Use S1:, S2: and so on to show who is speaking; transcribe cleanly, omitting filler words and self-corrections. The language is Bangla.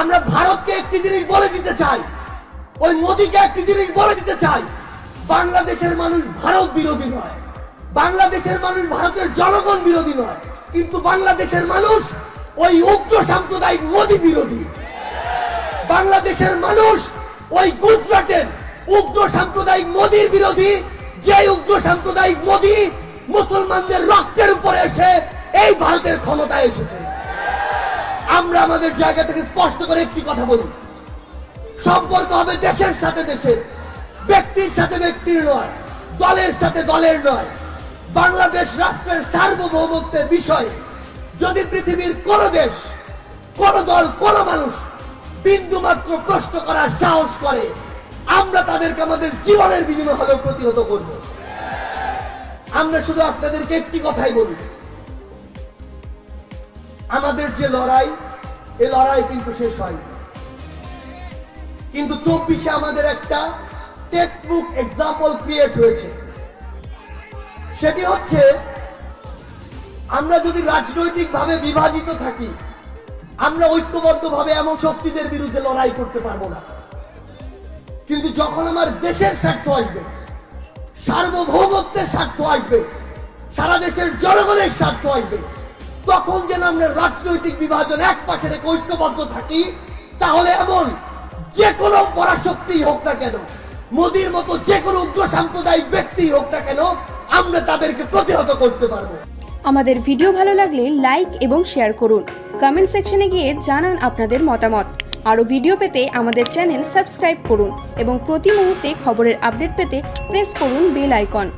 S1: আমরা ভারতকে একটি জিনিস বলে দিতে চাই, ওই মোদীকে একটি জিনিস বলে দিতে চাই, বাংলাদেশের মানুষ ভারত বিরোধী নয়, বাংলাদেশের মানুষ ভারতের জনগণ বিরোধী নয়, কিন্তু বাংলাদেশের মানুষ ওই উগ্র সাম্প্রদায়িক মোদী বিরোধী। বাংলাদেশের মানুষ ওই গুজরাটের উগ্র সাম্প্রদায়িক মোদীর বিরোধী, যে উগ্র সাম্প্রদায়িক মোদী মুসলমানদের রক্তের উপরে এসে এই ভারতের ক্ষমতায় এসেছে। আমরা আমাদের জায়গা থেকে স্পষ্ট করে একটি কথা বলি, সম্পর্ক হবে দেশের সাথে দেশের, ব্যক্তির সাথে ব্যক্তির নয়, দলের সাথে দলের নয়। বাংলাদেশ রাষ্ট্রের সার্বভৌমত্বের বিষয়ে যদি পৃথিবীর কোন দেশ, কোন দল, কোন মানুষ বিন্দু মাত্র প্রশ্ন করার সাহস করে, আমরা তাদেরকে আমাদের জীবনের বিনিময়ে হলেও প্রতিহত করব। আমরা শুধু আপনাদেরকে একটি কথাই বলি, আমাদের যে লড়াই, এই লড়াই কিন্তু শেষ হয়নি, কিন্তু 24-এ আমাদের একটা টেক্সট বুক এক্সাম্পল ক্রিয়েট হয়েছে। সেটি হচ্ছে, আমরা যদি রাজনৈতিকভাবে বিভাজিত থাকি, আমরা ঐক্যবদ্ধভাবে এমন শক্তিদের বিরুদ্ধে লড়াই করতে পারবো না, কিন্তু যখন আমার দেশের স্বার্থ আসবে, সার্বভৌমত্বের স্বার্থ আসবে, সারা দেশের জনগণের স্বার্থ আসবে, তখন যেন আমরা রাজনৈতিক বিভাজন এক পাশে রেখে ঐক্যবদ্ধ থাকি। তাহলে এমন যে কোনো পরাশক্তি হোক না কেন, মোদীর মতো যে কোনো উগ্র সাম্প্রদায়িক ব্যক্তি হোক না কেন, আমরা তাদেরকে প্রতিহত করতে পারবো।
S2: আমাদের ভিডিও ভালো লাগলে লাইক এবং শেয়ার করুন, কমেন্ট সেকশনে গিয়ে জানান আপনাদের মতামত। আরও ভিডিও পেতে আমাদের চ্যানেল সাবস্ক্রাইব করুন এবং প্রতি মুহূর্তে খবরের আপডেট পেতে প্রেস করুন বেল আইকন।